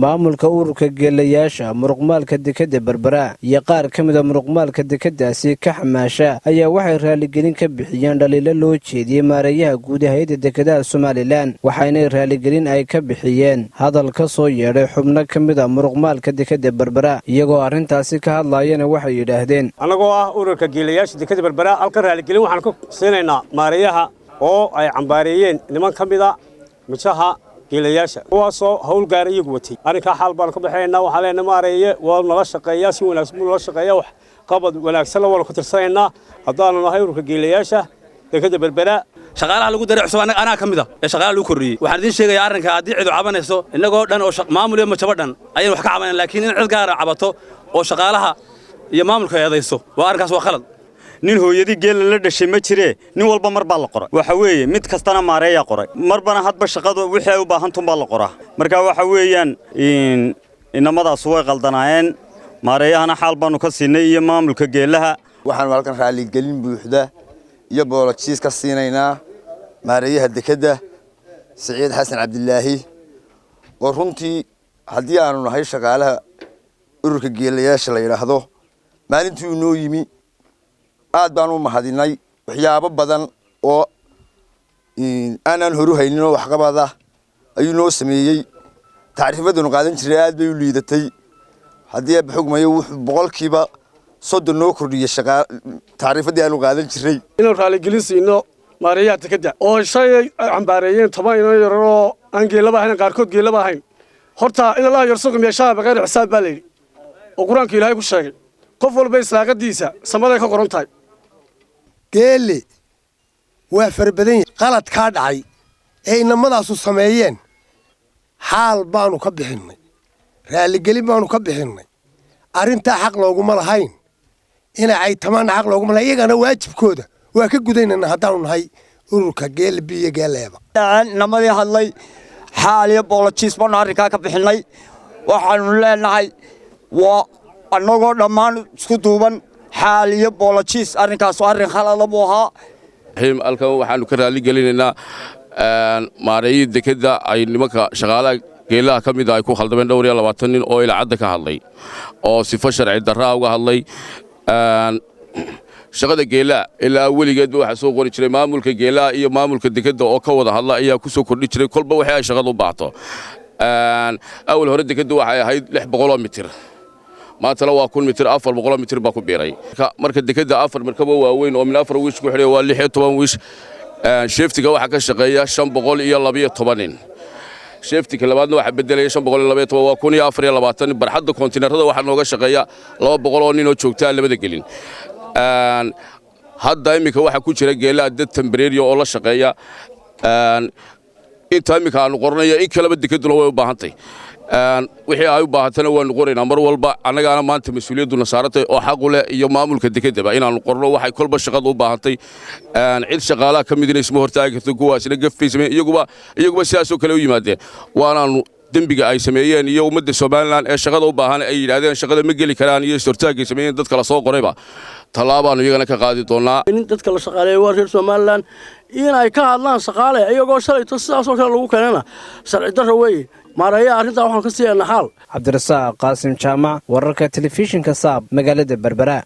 maamulka ururka geelayaasha muruqmaalka dekada Berbera iyo qaar ka mid ah muruqmaalka dekadaasi ka xamaasha ayaa waxay raaligelin ka bixiyeen dhaliilo loo jeediyay maareeyaha guud ee hay'adda dekadaha Somaliland waxayna raaligelin ay ka bixiyeen hadal ka soo yeedhay xubno ka mid ah muruqmaalka dekada Berbera iyagoo arrintaasi ka hadlayana waxay yiraahdeen anagoo ah ururka geelayaasha dekada Berbera halka raaligelin waxaan ku siinaynaa maareeyaha oo ay cambaariyeen niman ka mid ah mijaha geelayaasha kuwaasoo hawl gaar iyagu watay arrinka xal baan ka bixinaynaa waxaan leenahay maareeye waa nala shaqeeyaa si wanaagsan loo shaqeeyaa wax qabad wanaagsan wada ku tirsanaynaa haddaanu nahay ururka geelayaasha dekada Berbera shaqaalaha lagu daray cusub anaa ka mid ah ee shaqaalaha lagu korriyay waxaan idin sheegayaa arrinka haddii cid u cabanayso innagoo dhan oo maamul iyo majabo dhan ayaan wax ka cabanayna laakiin in cid gaar ah cabato oo shaqaalaha iyo maamulka eedayso waa arrinkaas waa khalad nin hooyadii geel la dhashay ma jiree nin walba mar baa la qoray waxa weeye mid kastana maareeya qoray marbana hadba shaqadu wixii ay u baahantu baa la qoraa marka waxa weeyaan inamadaas way qaldanaayeen maareeyahana xaal baanu ka siinay iyo maamulka geelaha waxaan halkan raaligelin buuxda iyo boolajiis ka siinaynaa maareeyaha dekada Saciid Xasan Cabdilaahi oo runtii haddii aanu nahay shaqaalaha ururka geelayaasha la yiraahdo maalintii uu noo yimi aad baan u mahadinay waxyaabo badan oo aanan horu haynin oo wax qabada ayuu noo sameeyay taariifaduna qaadan jiray aad bay u liidatay haddii ay xugmayo wuxuu boqolkiiba 30 noo kordhiyay shaqa taariifadii aanu qaadan jiray inuu raaligelin siino maareeyaha dekada oo shay cambaareeyeen 10 inoo yaroo aan geelaba ahayn qaarkood geelaba ahayn horta in Allah yarsuq meesha baqayr xisaab baa leeyahay oo quraanka Ilaahay ku sheegay qof walba islaaqadiisa samada ka qoran tahay geeli waa farbadan qalad ka dhacay ee inamadaas sameeyeen xaal baanu ka bixinay raaligelin baanu ka bixinay arinta xaq looguma lahayn in ay tamaan xaq looguma lahayn iyagana waajibkooda waa ka gudaynana haddaanu nahay ururka geel biyo geeleeba namadii hadlay xaal iyo boolajiis baan arrinka ka bixinay waxaanu leenahay waa annagoo dhammaan isku duuban xaal iyo boolajiis arrinkaas arrin khalad buu ahaa halkan waxaanu ka raali gelinaynaa maareeyada dekada ay nimanka shaqaalaha geelaha ka mid ah ay ku khaldameen dhowr iyo 20 nin oo ilaa ka hadlay oo sifo sharci darro uga hadlay shaqada geelaha ilaa weligeed waxa soo qori jiray maamulka geelaha iyo maamulka dekada oo ka wada hadla ayaa ku soo kordhi jiray kolba waxa ay shaqadu u baahato awal hore dekada waxay ahayd 600 mitir maanta waa 1 mitir 400 mitir baa ku beeray marka dekada 4 markaba waaweyn oo min 4 wiish ku xidhay waa 16 wiish shiftiga waxa ka shaqeeya 512 nin shiftiga labaadna waxa bedelay 512 waa 1420 barxadda kontiinarada waxa nooga shaqeeya 200 oo nin oo joogta labada gelin hadda imika waxa ku jira geelaha dad temporary oo la shaqeeya inta imika aanu qornayo in kala dekaduna way u baahantay wixii ay u baahatana waan qoraynaa mar walba annagana maanta mas'uuliyaduna saaratay oo xaq u leh iyo maamulka dekadaba inaanu qorno waxay kolba shaqada u baahantay cid shaqaalaha ka mid isma hortaagi karto kuwaasina gafaysamay iyaguba sidaas oo kale u yimaadeen waanaanu dembiga ay sameeyeen iyo ummadda Soomaaliland ee shaqada u baahan ay yiraahdeen shaqada ma gali karaan iyo hortaagi sameeyeen dadka la soo qorayba talaabaanu iyagana ka qaadi doonaa in dadka la shaqaaleeyo waa reer Soomaaliland in ay ka hadlaan shaqaale iyagoo shalayto sidaas oo kale lagu keenana sharci darro weeye maareeyaha arrinta waxaan ka siiyay xal Cabdirasaaq Qaasim Jaamac wararka telefishinka Saab magaalada Berbera